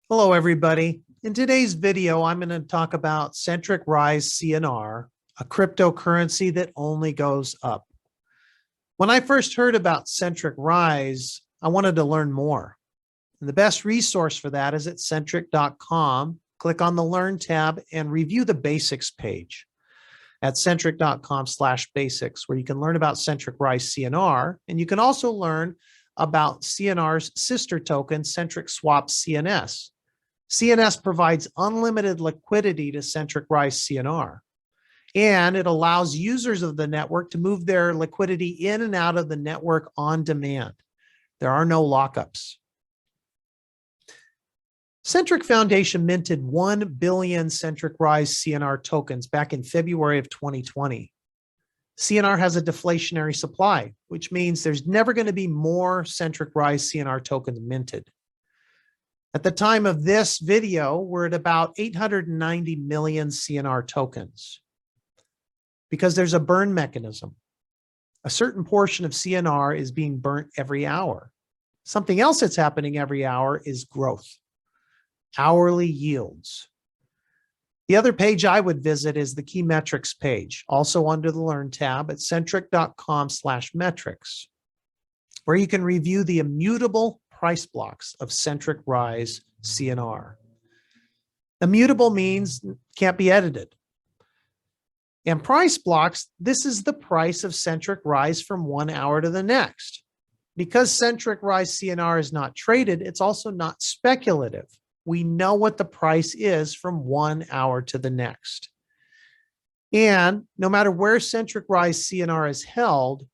Hello, everybody. In today's video, I'm going to talk about Centric Rise CNR, a cryptocurrency that only goes up. When I first heard about Centric Rise, I wanted to learn more. And the best resource for that is at centric.com. Click on the Learn tab and review the basics page at centric.com/basics, where you can learn about Centric Rise CNR. And you can also learn about CNR's sister token, Centric Swap CNS. CNS provides unlimited liquidity to Centric Rise CNR, and it allows users of the network to move their liquidity in and out of the network on demand. There are no lockups. Centric Foundation minted 1 billion Centric Rise CNR tokens back in February of 2020. CNR has a deflationary supply, which means there's never going to be more Centric Rise CNR tokens minted. At the time of this video, we're at about 890 million CNR tokens because there's a burn mechanism. A certain portion of CNR is being burnt every hour. Something else that's happening every hour is growth, hourly yields. The other page I would visit is the key metrics page, also under the Learn tab at centric.com/metrics, where you can review the immutable price blocks of Centric Rise CNR. Immutable means can't be edited. And price blocks, this is the price of Centric Rise from 1 hour to the next. Because Centric Rise CNR is not traded, it's also not speculative. We know what the price is from 1 hour to the next. And no matter where Centric Rise CNR is held,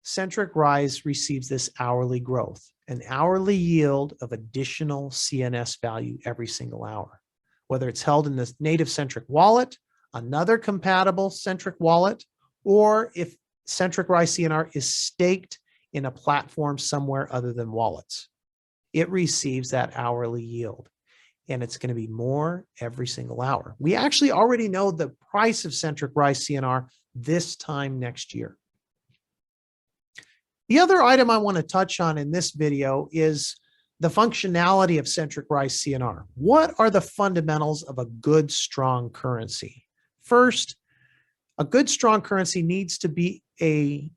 Centric Rise receives this hourly growth, an hourly yield of additional CNS value every single hour, whether it's held in the native Centric wallet, another compatible Centric wallet, or if Centric Rise CNR is staked in a platform somewhere other than wallets. It receives that hourly yield, and it's going to be more every single hour. We actually already know the price of Centric Rise CNR this time next year. The other item I want to touch on in this video is the functionality of Centric Rise CNR. What are the fundamentals of a good, strong currency? First, a good, strong currency needs to be a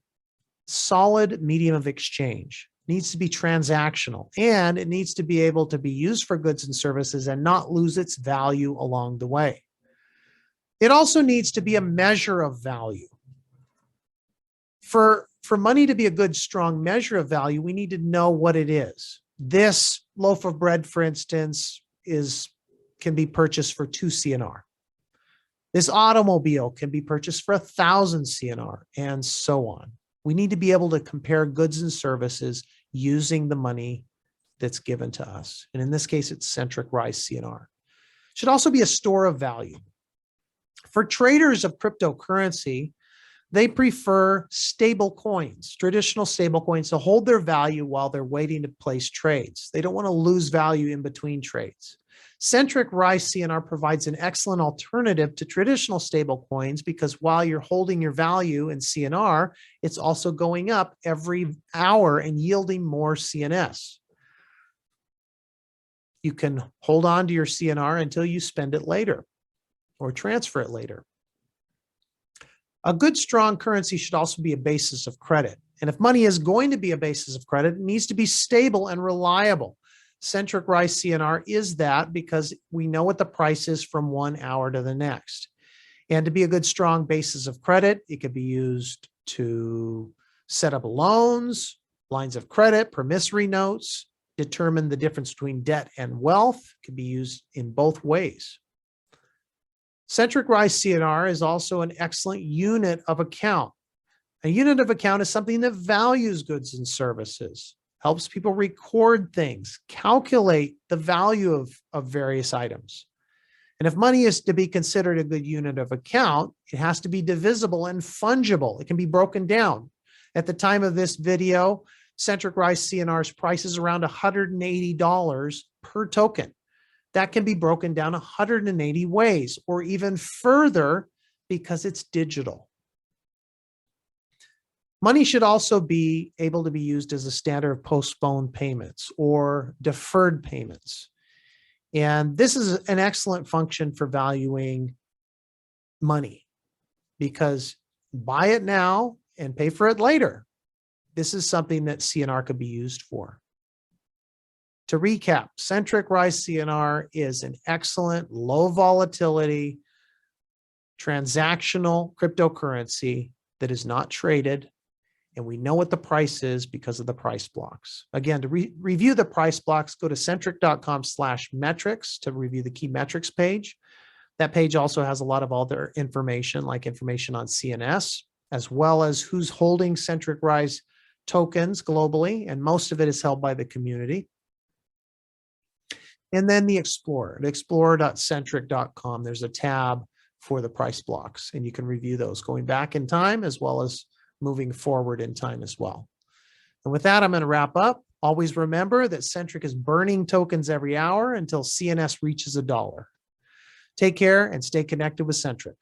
solid medium of exchange, needs to be transactional, and it needs to be able to be used for goods and services and not lose its value along the way. It also needs to be a measure of value. For money to be a good, strong measure of value, we need to know what it is. This loaf of bread, for instance, can be purchased for 2 CNR. This automobile can be purchased for 1,000 CNR, and so on. We need to be able to compare goods and services using the money that's given to us. And in this case, it's Centric Rise CNR. It should also be a store of value. For traders of cryptocurrency, they prefer stable coins, traditional stable coins, to hold their value while they're waiting to place trades. They don't want to lose value in between trades. Centric Rise CNR provides an excellent alternative to traditional stable coins because while you're holding your value in CNR, it's also going up every hour and yielding more CNS. You can hold on to your CNR until you spend it later or transfer it later. A good, strong currency should also be a basis of credit. And if money is going to be a basis of credit, it needs to be stable and reliable. Centric Rise CNR is that because we know what the price is from 1 hour to the next. And to be a good, strong basis of credit, it could be used to set up loans, lines of credit, promissory notes, determine the difference between debt and wealth. It could be used in both ways. Centric Rise CNR is also an excellent unit of account. A unit of account is something that values goods and services, helps people record things, calculate the value of various items. And if money is to be considered a good unit of account, it has to be divisible and fungible. It can be broken down. At the time of this video, Centric Rise CNR's price is around $180 per token. That can be broken down 180 ways or even further because it's digital. Money should also be able to be used as a standard of postponed payments or deferred payments. And this is an excellent function for valuing money because buy it now and pay for it later. This is something that CNR could be used for. To recap, Centric Rise CNR is an excellent low volatility transactional cryptocurrency that is not traded. And we know what the price is because of the price blocks. Again, to review the price blocks, go to centric.com/metrics to review the key metrics page. That page also has a lot of other information, like information on CNS, as well as who's holding Centric Rise tokens globally. And most of it is held by the community. And then the Explorer, at explorer.centric.com, there's a tab for the price blocks, and you can review those going back in time as well as moving forward in time as well. And with that, I'm going to wrap up. Always remember that Centric is burning tokens every hour until CNS reaches $1. Take care and stay connected with Centric.